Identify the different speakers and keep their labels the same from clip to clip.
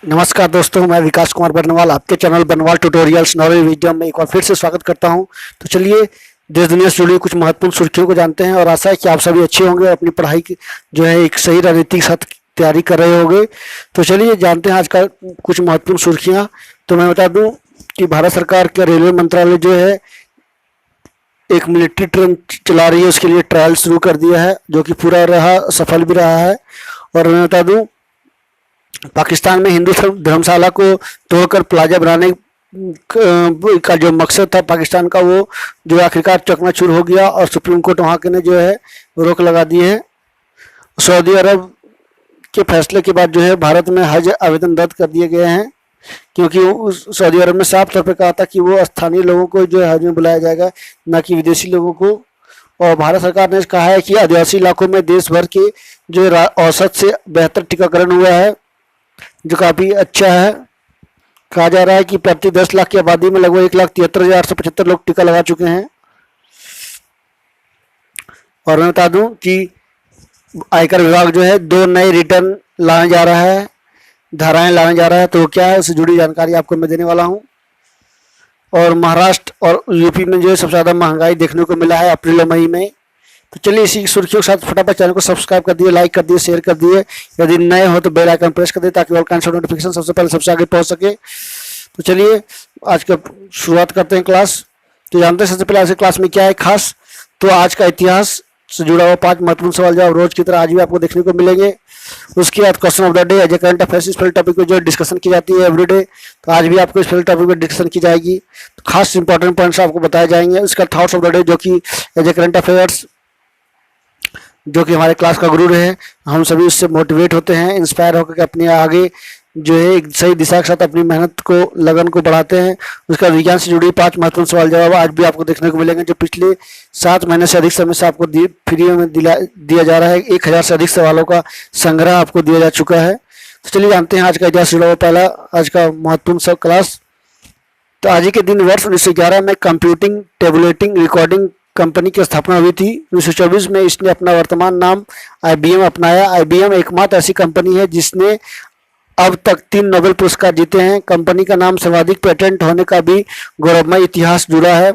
Speaker 1: नमस्कार दोस्तों, मैं विकास कुमार बरनवाल आपके channel Barnwal tutorials knowledge video में एक बार फिर से स्वागत करता हूं। तो चलिए देश दुनिया से जुड़ी कुछ महत्वपूर्ण सुर्खियों को जानते हैं और आशा है कि आप सभी अच्छे होंगे और अपनी पढ़ाई की जो है एक सही रणनीति के साथ तैयारी कर रहे होंगे। तो चलिए जानते हैं आज का कुछ महत्वपूर्ण सुर्खियाँ। तो मैं बता दूँ कि भारत सरकार का रेलवे मंत्रालय जो है एक मिलिट्री ट्रेन चला रही है, उसके लिए ट्रायल शुरू कर दिया है जो कि पूरा रहा, सफल भी रहा है। और मैं बता दूँ पाकिस्तान में हिंदू धर्मशाला को तोड़कर प्लाजा बनाने का जो मकसद था पाकिस्तान का, वो जो आखिरकार चकनाचूर हो गया और सुप्रीम कोर्ट वहाँ के ने जो है रोक लगा दी है। सऊदी अरब के फैसले के बाद जो है भारत में हज आवेदन रद्द कर दिए गए हैं, क्योंकि सऊदी अरब में साफ तौर पर कहा था कि वो स्थानीय लोगों को जो है हज में बुलाया जाएगा, न कि विदेशी लोगों को। और भारत सरकार ने कहा है कि आदिवासी इलाकों में देश भर के जो औसत से बेहतर टीकाकरण हुआ है, जो काफ़ी अच्छा है। कहा जा रहा है कि प्रति 10 लाख की आबादी में लगभग 1,73,875 लोग टीका लगा चुके हैं। और मैं बता दूं कि आयकर विभाग जो है 2 नए रिटर्न लाने जा रहा है, धाराएं लाने जा रहा है। तो क्या है, उससे जुड़ी जानकारी आपको मैं देने वाला हूं। और महाराष्ट्र और यूपी में जो है सबसे ज़्यादा महंगाई देखने को मिला है अप्रैल और मई में। तो चलिए इसी सुर्खियों के साथ फटाफट चैनल को सब्सक्राइब कर दिए, लाइक कर दिए, शेयर कर दिए। यदि नए हो तो बेल आइकन प्रेस कर दिए ताकि ऑल काइंड ऑफ नोटिफिकेशन सबसे पहले सबसे आगे पहुंच सके। तो चलिए आज का शुरुआत करते हैं क्लास। तो जानते हैं सबसे पहले आज की क्लास में क्या है खास। तो आज का इतिहास से जुड़ा हुआ 5 महत्वपूर्ण सवाल जवाब रोज की तरह आज भी आपको देखने को मिलेंगे। उसके बाद question of the day, as a current affairs इस टॉपिक पे जो डिस्कशन की जाती है एवरीडे। तो आज भी आपको इस टॉपिक पे डिस्कशन की जाएगी। तो खास इंपॉर्टेंट पॉइंट्स आपको बताए जाएंगे। उसका थॉट्स ऑफ द डे जो कि एज ए करंट अफेयर्स, जो कि हमारे क्लास का गुरु है, हम सभी उससे मोटिवेट होते हैं, इंस्पायर होकर के अपने आगे जो है एक सही दिशा के साथ अपनी मेहनत को, लगन को बढ़ाते हैं। उसका विज्ञान से जुड़ी 5 महत्वपूर्ण सवाल जवाब आज भी आपको देखने को मिलेंगे, जो पिछले 7 महीने से अधिक समय से आपको फ्री में दिया जा रहा है। 1000 से अधिक सवालों का संग्रह आपको दिया जा चुका है। तो चलिए जानते हैं आज का इतिहास जुड़ा हुआ पहला आज का महत्वपूर्ण सब क्लास। तो आज ही के दिन वर्ष 1911 में कंप्यूटिंग टेबुलेटिंग रिकॉर्डिंग कंपनी की स्थापना हुई थी। 1924 में इसने अपना वर्तमान नाम IBM अपनाया। IBM एकमात्र ऐसी कंपनी है जिसने अब तक 3 नोबेल पुरस्कार जीते हैं। कंपनी का नाम सर्वाधिक पेटेंट होने का भी गौरवमय इतिहास जुड़ा है।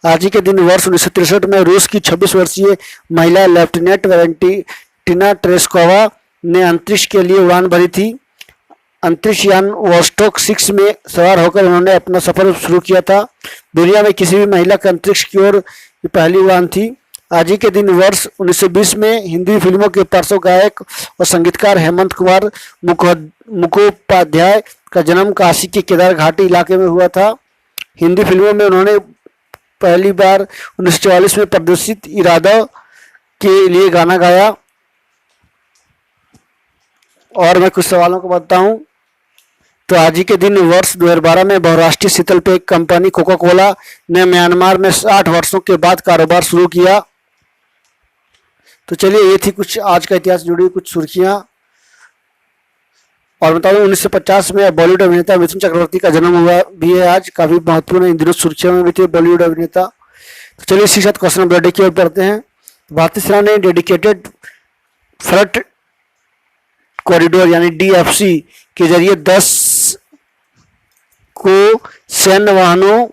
Speaker 1: आज ही के दिन वर्ष 1963 में रूस की 26 वर्षीय महिला लेफ्टिनेंट वैलेंटिना तेरेस्कोवा ने अंतरिक्ष के लिए उड़ान भरी थी। अंतरिक्ष यान वोस्टोक 6 में सवार होकर उन्होंने अपना सफर शुरू किया था। दुनिया में किसी भी महिला का अंतरिक्ष की ओर पहली उड़ान थी। आज ही के दिन वर्ष 1920 में हिंदी फिल्मों के पार्श्व गायक और संगीतकार हेमंत कुमार मुखोपाध्याय का जन्म काशी के केदार घाटी इलाके में हुआ था। हिंदी फिल्मों में उन्होंने पहली बार 1944 में प्रदर्शित इरादा के लिए गाना गाया। और मैं कुछ सवालों को बताता हूँ। तो आज ही के दिन वर्ष 2012 में बहुराष्ट्रीय शीतल पेय कंपनी कोका कोला ने म्यांमार में 60 वर्षों के बाद कारोबार शुरू किया। तो चलिए ये थी कुछ आज का इतिहास जुड़ी कुछ सुर्खियां। और बता दूं 1950 में बॉलीवुड अभिनेता मिथुन चक्रवर्ती का जन्म हुआ भी है। आज काफी महत्वपूर्ण इन दिनों सुर्खियों में भी थे बॉलीवुड अभिनेता। तो चलिए इसी के साथ क्वेश्चन ऑफ द डे की ओर बढ़ते हैं। भारतीय सेना ने डेडिकेटेड फ्रंट कॉरिडोर यानी DFC के जरिए 10 को सैन्य वाहनों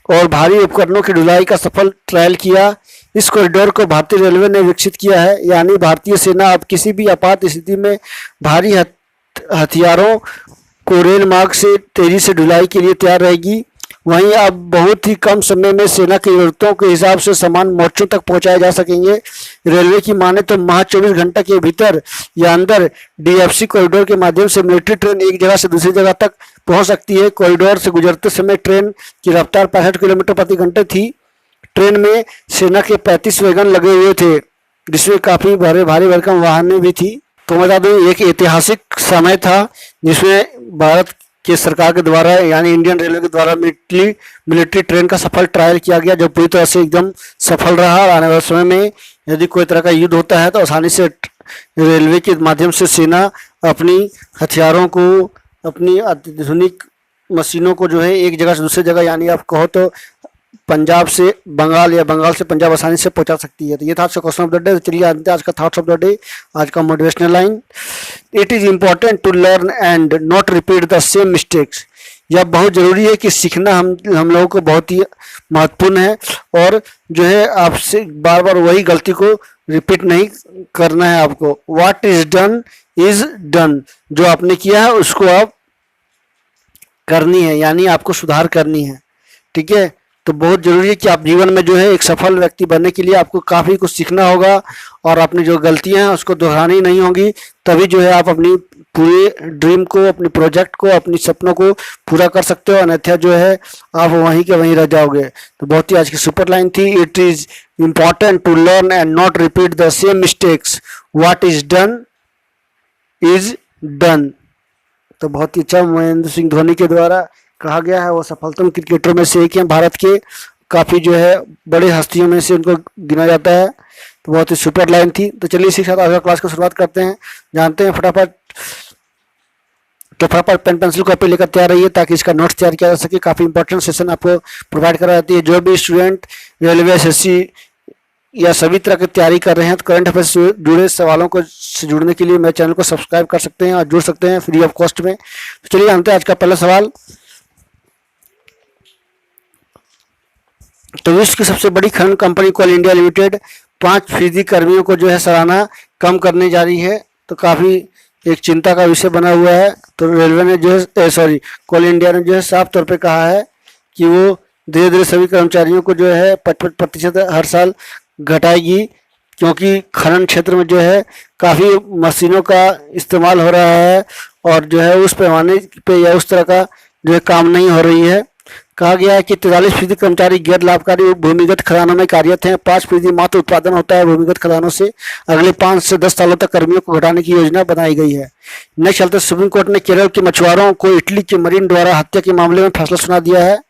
Speaker 1: और भारी उपकरणों की ढुलाई का सफल ट्रायल किया। इस कॉरिडोर को भारतीय रेलवे ने विकसित किया है, यानी भारतीय सेना अब किसी भी आपात स्थिति में भारी हथियारों को रेल मार्ग से तेजी से ढुलाई के लिए तैयार रहेगी। वहीं अब बहुत ही कम समय में सेना की जरूरतों के हिसाब से सामान मोर्चों तक पहुंचाए जा सकेंगे। रेलवे की माने तो महज 24 घंटे के भीतर या अंदर DFC कॉरिडोर के माध्यम से मिलिट्री ट्रेन एक जगह से दूसरी जगह तक पहुंच सकती है। कॉरिडोर से गुजरते समय ट्रेन की रफ्तार 65 किलोमीटर प्रति घंटे थी। ट्रेन में सेना के 35 वैगन लगे हुए थे, जिसमें काफ़ी भारी भरकम वाहनें भी थी। तो बता दूं एक ऐतिहासिक समय था जिसमें भारत के सरकार के द्वारा यानी इंडियन रेलवे के द्वारा मिलिट्री ट्रेन का सफल ट्रायल किया गया, जो पूरी तरह से एकदम सफल रहा। और आने वाले समय में यदि कोई तरह का युद्ध होता है तो आसानी से रेलवे के माध्यम से सेना अपनी हथियारों को, अपनी आधुनिक मशीनों को जो है एक जगह से दूसरी जगह यानी आप कहो तो पंजाब से बंगाल या बंगाल से पंजाब आसानी से पहुंचा सकती है। तो ये था आज का क्वेश्चन ऑफ द डे। तो चलिए जानते हैं आज का थॉट्स ऑफ द डे, आज का motivational line. It is important to learn and not repeat the same mistakes. यह बहुत ज़रूरी है कि सीखना हम लोगों को बहुत ही महत्वपूर्ण है, और जो है आपसे बार बार वही गलती को रिपीट नहीं करना है आपको। What is done is done. जो आपने किया है उसको आप करनी है, यानी आपको सुधार करनी है। ठीक है, तो बहुत जरूरी है कि आप जीवन में जो है एक सफल व्यक्ति बनने के लिए आपको काफ़ी कुछ सीखना होगा, और अपनी जो गलतियां हैं उसको दोहरानी नहीं होंगी। तभी जो है आप अपनी पूरे ड्रीम को, अपनी प्रोजेक्ट को, अपनी सपनों को पूरा कर सकते हो, अन्यथा जो है आप वहीं के वहीं रह जाओगे। तो बहुत ही आज की सुपर लाइन थी। It is important to learn and not repeat the same mistakes. What is done is done. तो बहुत ही अच्छा महेंद्र सिंह धोनी के द्वारा कहा गया है। वो सफलतम क्रिकेटरों में से एक हैं, भारत के काफ़ी जो है बड़े हस्तियों में से उनको गिना जाता है। तो बहुत ही सुपर लाइन थी। तो चलिए इसी के साथ आज का क्लास को शुरुआत करते हैं, जानते हैं फटाफट। तो फटाफट पेन पेंसिल कॉपी लेकर तैयार रहिए ताकि इसका नोट्स तैयार किया जा सके। काफ़ी इंपॉर्टेंट सेशन आपको प्रोवाइड करा जाती है। जो भी स्टूडेंट रेलवे, एसएससी या सभी तरह की तैयारी कर रहे हैं, तो करंट अफेयर्स से जुड़े सवालों को से जुड़ने के लिए मेरे चैनल को सब्सक्राइब कर सकते हैं और जुड़ सकते हैं फ्री ऑफ कॉस्ट में। तो चलिए जानते हैं आज का पहला सवाल। तो विश्व की सबसे बड़ी खनन कंपनी कोल इंडिया लिमिटेड 5% कर्मियों को जो है सालाना कम करने जा रही है। तो काफ़ी एक चिंता का विषय बना हुआ है। तो रेलवे ने जो है कोल इंडिया ने जो है साफ तौर पे कहा है कि वो धीरे धीरे सभी कर्मचारियों को जो है 55% हर साल घटाएगी, क्योंकि खनन क्षेत्र में जो है काफ़ी मशीनों का इस्तेमाल हो रहा है, और जो है उस पैमाने पे या उस तरह का जो है काम नहीं हो रही है। कहा गया है कि 43% कर्मचारी गैर लाभकारी भूमिगत खदानों में कार्यरत हैं। 5% मात्र उत्पादन होता है भूमिगत खदानों से। अगले 5 से 10 सालों तक कर्मियों को घटाने की योजना बनाई गई है। नेक्स्ट चलते सुप्रीम कोर्ट ने केरल के मछुआरों को इटली के मरीन द्वारा हत्या के मामले में फैसला सुना दिया है।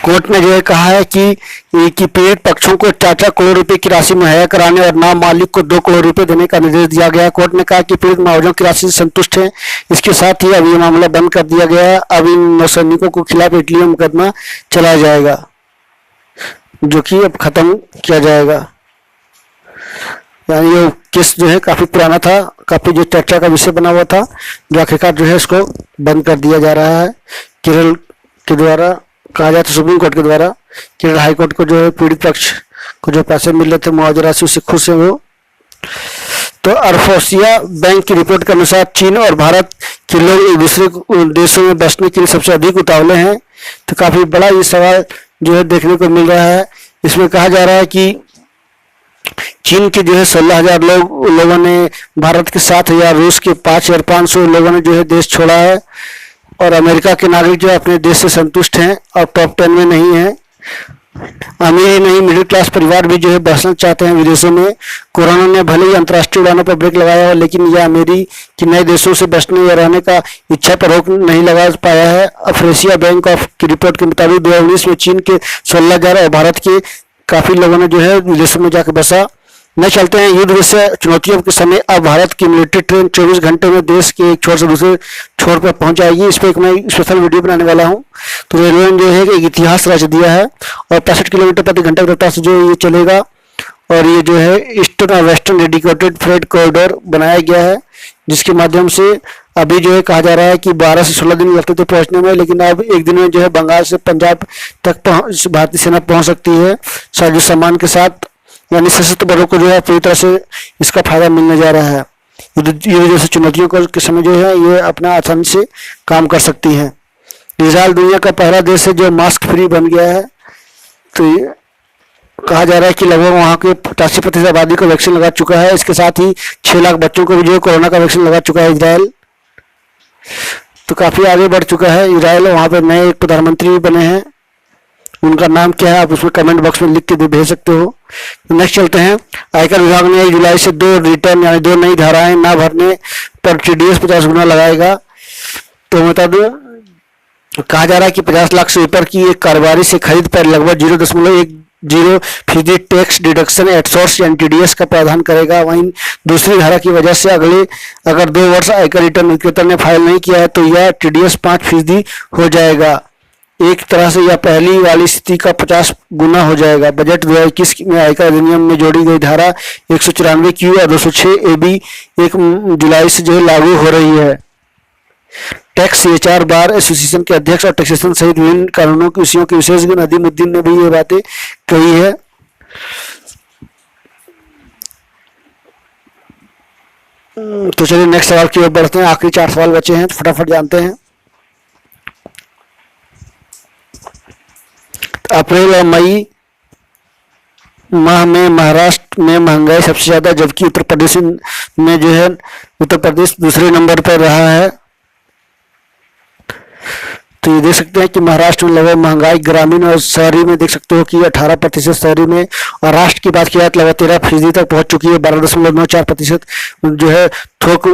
Speaker 1: कोर्ट ने जो है कहा है कि पीड़ित पक्षों को 4 करोड़ रुपए की राशि मुहैया कराने और नाम मालिक को 2 करोड़ रुपए देने का निर्देश दिया गया है। कोर्ट ने कहा कि पीड़ित मुआवजे की राशि से संतुष्ट हैं। इसके साथ ही अब ये मामला बंद कर दिया गया है। अब इन नौसैनिकों के खिलाफ इटली में मुकदमा चलाया जाएगा, जो कि अब खत्म किया जाएगा। यानी ये केस जो है काफी पुराना था, काफी जो चर्चा का विषय बना हुआ था, जो आखिरकार जो है इसको बंद कर दिया जा रहा है केरल के द्वारा। कहा जाए तो सुप्रीम कोर्ट के द्वारा केरल हाई कोर्ट को जो है पीड़ित पक्ष को जो पैसे मिल रहे थे मुआवजा राशि, उससे खुश है वो। तो अरफोसिया बैंक की रिपोर्ट के अनुसार चीन और भारत के लोग एक दूसरे देशों में बसने के लिए सबसे अधिक उतावले हैं। तो काफी बड़ा ये सवाल जो है देखने को मिल रहा है। इसमें कहा जा रहा है कि चीन के जो है 16,000 लोगों ने, भारत के 7,000, रूस के 5,500 लोगों ने जो है देश छोड़ा है, और अमेरिका के नागरिक जो अपने देश से संतुष्ट हैं और टॉप 10 में नहीं हैं। अमीर ही नहीं, मिडिल क्लास परिवार भी जो है बसना चाहते हैं विदेशों में। कोरोना ने भले ही अंतर्राष्ट्रीय उड़ानों पर ब्रेक लगाया हो, लेकिन यह अमेरिकी नए देशों से बचने या रहने का इच्छा पर रोक नहीं लगा पाया है। अफ्रेशिया बैंक ऑफ की रिपोर्ट के मुताबिक 2019 में चीन के 16,000 और भारत के काफी लोगों ने जो है विदेशों में जाकर बसा। न चलते हैं युद्ध जैसे चुनौतियों के समय अब भारत की मिलिट्री ट्रेन 24 घंटे में देश के एक छोर से दूसरे छोर पर पहुंच जाएगी। इस पर एक मैं स्पेशल वीडियो बनाने वाला हूं। तो रेलवे ने जो है एक इतिहास रच दिया है, और 65 किलोमीटर प्रति घंटे की रफ्तार से जो ये चलेगा, और ये जो है ईस्टर्न और वेस्टर्न डेडिकेटेड फ्रेट कॉरिडोर बनाया गया है, जिसके माध्यम से अभी जो है कहा जा रहा है कि 12 से 16 दिन लगते थे पहुंचने में, लेकिन अब एक दिन में जो है बंगाल से पंजाब तक भारतीय सेना पहुंच सकती है साजो सामान के साथ। यानी सशस्त्र बलों को जो है पूरी तरह से इसका फायदा मिलने जा रहा है। ये जैसे चुनौतियों के समय जो है ये अपना आसानी से काम कर सकती हैं। इजराइल दुनिया का पहला देश है जो मास्क फ्री बन गया है। तो ये कहा जा रहा है कि लगभग वहाँ के 85% आबादी को वैक्सीन लगा चुका है। इसके साथ ही 6 लाख बच्चों को भी जो है कोरोना का वैक्सीन लगा चुका है इजराइल। तो काफी आगे बढ़ चुका है इजराइल। वहाँ पर नए एक प्रधानमंत्री भी बने हैं, उनका नाम क्या है आप उसमें कमेंट बॉक्स में लिख के भेज सकते हो। नेक्स्ट चलते हैं। आयकर विभाग ने 1 जुलाई से 2 रिटर्न यानी 2 नई धाराएं ना भरने पर टीडीएस 50 गुना लगाएगा। तो बता दूं, कहा जा रहा है कि 50 लाख से ऊपर की एक कारोबारी से खरीद पर लगभग 0.10% टैक्स डिडक्शन एटसोर्स यानी टीडीएस का प्रावधान करेगा। वहीं दूसरी धारा की वजह से अगर 2 वर्ष आयकर रिटर्न विक्रेता ने फाइल नहीं किया है तो यह टीडीएस 5% हो जाएगा। एक तरह से यह पहली वाली स्थिति का 50 गुना हो जाएगा। बजट 2021 में आयकर अधिनियम में जोड़ी गई धारा 194 क्यू और 206 AB 1 जुलाई से जो है लागू हो रही है। टैक्स CHR बार एसोसिएशन के अध्यक्ष और टैक्सेशन सहित विभिन्न कानूनों की विषयों के विशेषज्ञ नदीमुद्दीन ने भी ये बातें कही है। तो चलिए नेक्स्ट सवाल की ओर बढ़ते हैं। आखिरी 4 सवाल बचे हैं, तो फटाफट जानते हैं। अप्रैल और मई माह में महाराष्ट्र में महंगाई सबसे ज्यादा, जबकि उत्तर प्रदेश में जो है उत्तर प्रदेश दूसरे नंबर पर रहा है। तो ये देख सकते हैं कि महाराष्ट्र में लगभग महंगाई ग्रामीण और शहरी में देख सकते हो कि 18% शहरी में, और राष्ट्र की बात की जाए तो लगभग 13% तक पहुंच चुकी है। 12.94% जो है थोक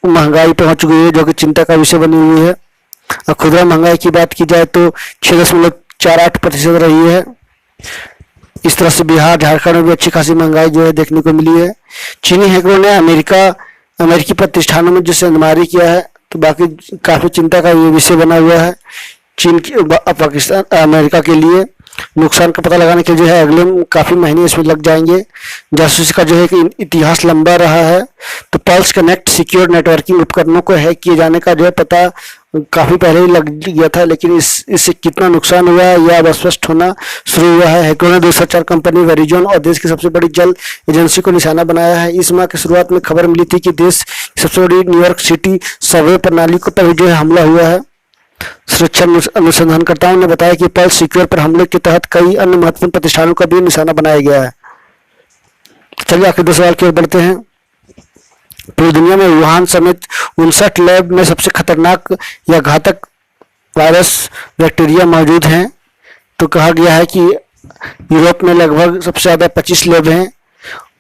Speaker 1: महंगाई पहुंच चुकी है, जो कि चिंता का विषय बनी हुई है। और खुदरा महंगाई की बात की जाए तो 6.48% रही है। इस तरह से बिहार झारखंड में भी अच्छी खासी महंगाई जो है देखने को मिली है। चीनी हैकरों ने अमेरिकी प्रतिष्ठानों में जो सेंधमारी किया है, तो बाकी काफी चिंता का ये विषय बना हुआ है चीन की पाकिस्तान अमेरिका के लिए। नुकसान का पता लगाने के लिए जो है अगले काफी महीने इसमें लग जाएंगे। जासूसी का जो है कि इतिहास लंबा रहा है। तो पल्स कनेक्ट सिक्योर नेटवर्किंग उपकरणों को हैक किए जाने का जो है पता काफी पहले ही लग गया था, लेकिन इससे कितना नुकसान हुआ है यह अब स्पष्ट होना शुरू हुआ है। हैकरों ने 204 कंपनी, वेरिजोन और देश की सबसे बड़ी जल एजेंसी को निशाना बनाया है। इस माह की शुरुआत में खबर मिली थी कि देश की सबसे बड़ी न्यूयॉर्क सिटी सर्वे प्रणाली पर भी जो है हमला हुआ है। सुरक्षा अनुसंधानकर्ताओं ने बताया कि पल्स सिक्योर पर हमले के तहत कई अन्य महत्वपूर्ण प्रतिष्ठानों का भी निशाना बनाया गया है। चलिए आखिर 2 सवाल की ओर बढ़ते हैं। पूरी दुनिया में वुहान समेत 59 लैब में सबसे खतरनाक या घातक वायरस बैक्टीरिया मौजूद हैं। तो कहा गया है कि यूरोप में लगभग सबसे ज्यादा 25 लैब हैं,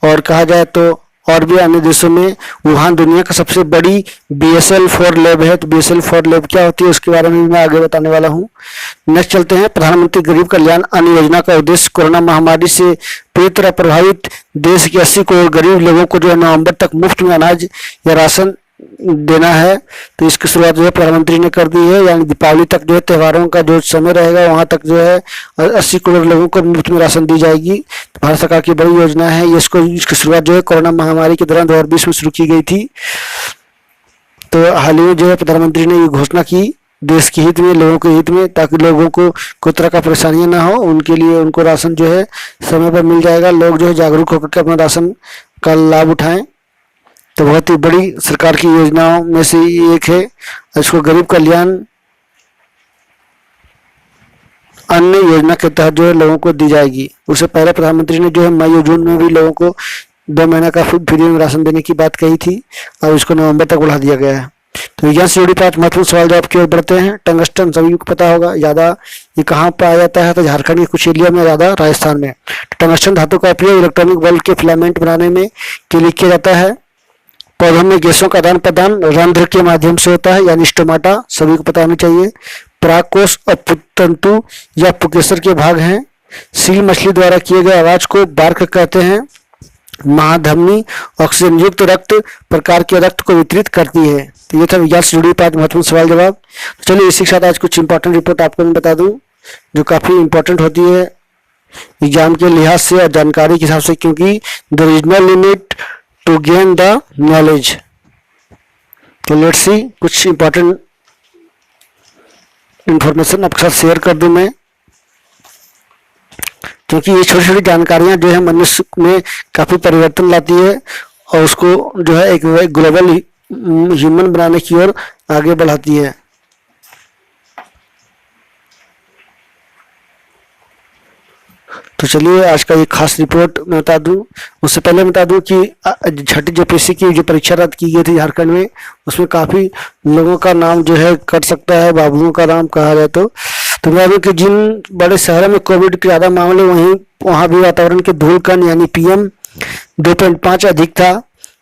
Speaker 1: और कहा जाए तो और भी अन्य देशों में वुहान दुनिया का सबसे बड़ी BSL-4 लैब है। तो BSL-4 लैब क्या होती है उसके बारे में मैं आगे बताने वाला हूँ। नेक्स्ट चलते हैं। प्रधानमंत्री गरीब कल्याण अन्न योजना का उद्देश्य कोरोना महामारी से पूरी तरह प्रभावित देश के 80 करोड़ गरीब लोगों को जो है नवंबर तक मुफ्त में अनाज या राशन देना है। तो इसकी शुरुआत जो है प्रधानमंत्री ने कर दी है, यानी दीपावली तक जो है त्योहारों का जो समय रहेगा वहां तक जो है 80 करोड़ लोगों को मुफ्त में राशन दी जाएगी। तो भारत सरकार की बड़ी योजना है। इसकी शुरुआत जो है कोरोना महामारी के दौरान 2020 में शुरू की गई थी। तो हाल ही में जो है प्रधानमंत्री ने ये घोषणा की देश के हित में, लोगों के हित में, ताकि लोगों को कोई तरह का परेशानियां ना हो। उनके लिए उनको राशन जो है समय पर मिल जाएगा। लोग जो है जागरूक होकर के अपना राशन का लाभ उठाएं। तो बहुत ही बड़ी सरकार की योजनाओं में से एक है। इसको गरीब कल्याण अन्न योजना के तहत जो है लोगों को दी जाएगी। उससे पहले प्रधानमंत्री ने जो है मई और जून में भी लोगों को 2 महीने का फ्री में राशन देने की बात कही थी, और इसको नवंबर तक बढ़ा दिया गया है। तो विज्ञान से जुड़ी 5 महत्वपूर्ण सवाल जवाब की ओर बढ़ते हैं। टंगस्टन सभी को पता होगा, ज्यादा ये कहाँ पाया जाता है? तो झारखंड के कुछ एरिया में, ज्यादा राजस्थान में। टंगस्टन धातु का उपयोग इलेक्ट्रॉनिक बल्ब के फिलामेंट बनाने में के लिए किया जाता है। पौधों में गैसों का आदान प्रदान रंध्र के माध्यम से होता है, यानी स्टोमाटा सभी को पता होना चाहिए। परागकोश और पुतंतु या पुकेसर के भाग हैं। सील मछली द्वारा किए गए आवाज को बार्क कहते हैं। महाधमनी ऑक्सीजन युक्त रक्त प्रकार के रक्त को वितरित करती है। तो ये था विज्ञान से जुड़ी 5 महत्वपूर्ण सवाल जवाब। तो चलिए इसी के साथ आज कुछ इंपॉर्टेंट रिपोर्ट आपको मैं बता दूं, जो काफी इंपॉर्टेंट होती है एग्जाम के लिहाज से और जानकारी के हिसाब से, क्योंकि there is no limit to gain the knowledge. तो लेट्स सी, कुछ इंपॉर्टेंट इंफॉर्मेशन आपके साथ शेयर कर दूं मैं, क्योंकि ये छोटी छोटी जानकारियां जो है मनुष्य में काफी परिवर्तन लाती है और उसको जो है एक ग्लोबल ह्यूमन बनाने की ओर आगे बढ़ाती है। तो चलिए आज का ये खास रिपोर्ट मैं बता दूं। उससे पहले बता दूं कि छठी JPSC की जो परीक्षा रद्द की गई थी झारखंड में, उसमें काफी लोगों का नाम जो है कट सकता है, बाबुओं का नाम कहा जाए तो बता दूं कि जिन बड़े शहरों में कोविड के ज्यादा मामले वहां भी वातावरण के धूलकण यानी PM 2.5 अधिक था।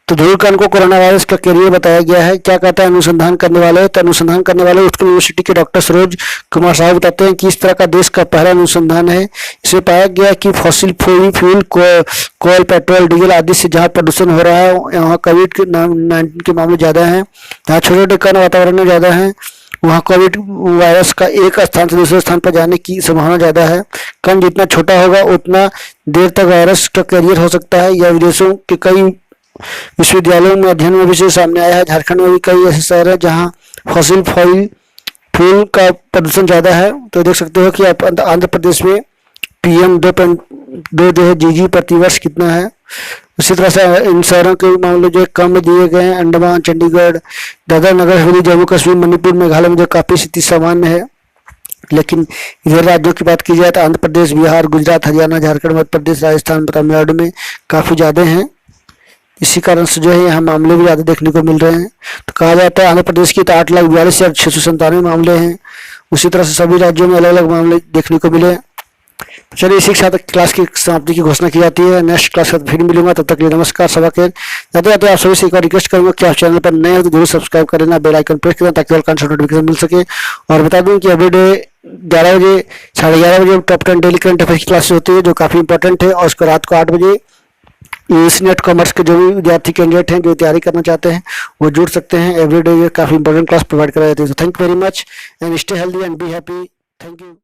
Speaker 1: तो धूलकण को कोरोना वायरस का कैरियर बताया गया है। क्या कहता है अनुसंधान करने वाले? तो अनुसंधान करने वाले उत्कल यूनिवर्सिटी के डॉक्टर सरोज कुमार साहू बताते हैं कि इस तरह का देश का पहला अनुसंधान है। इसमें पाया गया कि फॉसिल फ्यूल कोयल, पेट्रोल, डीजल आदि से जहाँ प्रदूषण हो रहा है वहाँ कोविड-19 के मामले ज्यादा हैं। जहाँ छोटे छोटे कण वातावरण में ज्यादा हैं वहाँ कोविड वायरस का एक स्थान से दूसरे स्थान पर जाने की संभावना ज़्यादा है। कण जितना छोटा होगा उतना देर तक वायरस का कैरियर हो सकता है। यह विदेशों के कई विश्वविद्यालयों में अध्ययन में भी सामने आया है। झारखंड में भी कई ऐसे शहर हैं जहाँ फॉसिल फ्यूल का प्रदूषण ज़्यादा है। तो देख सकते हो कि आंध्र प्रदेश में PM2.2 जो है GG प्रति वर्ष कितना है। उसी तरह से इन शहरों के मामले जो कम दिए गए हैं। अंडमान, चंडीगढ़, दादरा नगर हवेली, जम्मू कश्मीर, मणिपुर, मेघालय में जो काफ़ी स्थिति सामान्य है। लेकिन इधर राज्यों की बात की जाए तो आंध्र प्रदेश, बिहार, गुजरात, हरियाणा, झारखंड, मध्य प्रदेश, राजस्थान, तमिलनाडु में काफ़ी ज़्यादा हैं। इसी कारण से जो है यहाँ मामले भी ज़्यादा देखने को मिल रहे हैं। तो कहा जाता है आंध्र प्रदेश की तो 8,42,697 मामले हैं। उसी तरह से सभी राज्यों में अलग अलग मामले देखने को मिले। तो चलिए इसी के साथ क्लास की समाप्ति की घोषणा की जाती है। नेक्स्ट क्लास के साथ फिर मिलूंगा, तब तक के लिए नमस्कार। सबक जाते जाते आप सभी से एक बार रिक्वेस्ट करूंगा कि आप चैनल पर नए हो तो जरूर सब्सक्राइब कर लेना, बेल आइकन प्रेस करना ताकि ऑल कंटेंट नोटिफिकेशन मिल सके। और बता दूं कि एवरीडे 11 बजे 11:30 बजे टॉप 10 डेली करंट अफेयर्स की क्लासेस होती है जो काफ़ी इंपॉर्टेंट है। और उसको रात को 8 बजे नेट कॉमर्स के जो भी विद्यार्थी कैंडिडेट हैं जो तैयारी करना चाहते हैं वो जुड़ सकते हैं। एवरीडे ये काफ़ी इंपॉर्टेंट क्लास प्रोवाइड कराई जाती है। तो thank you very much and stay healthy and be happy. Thank you.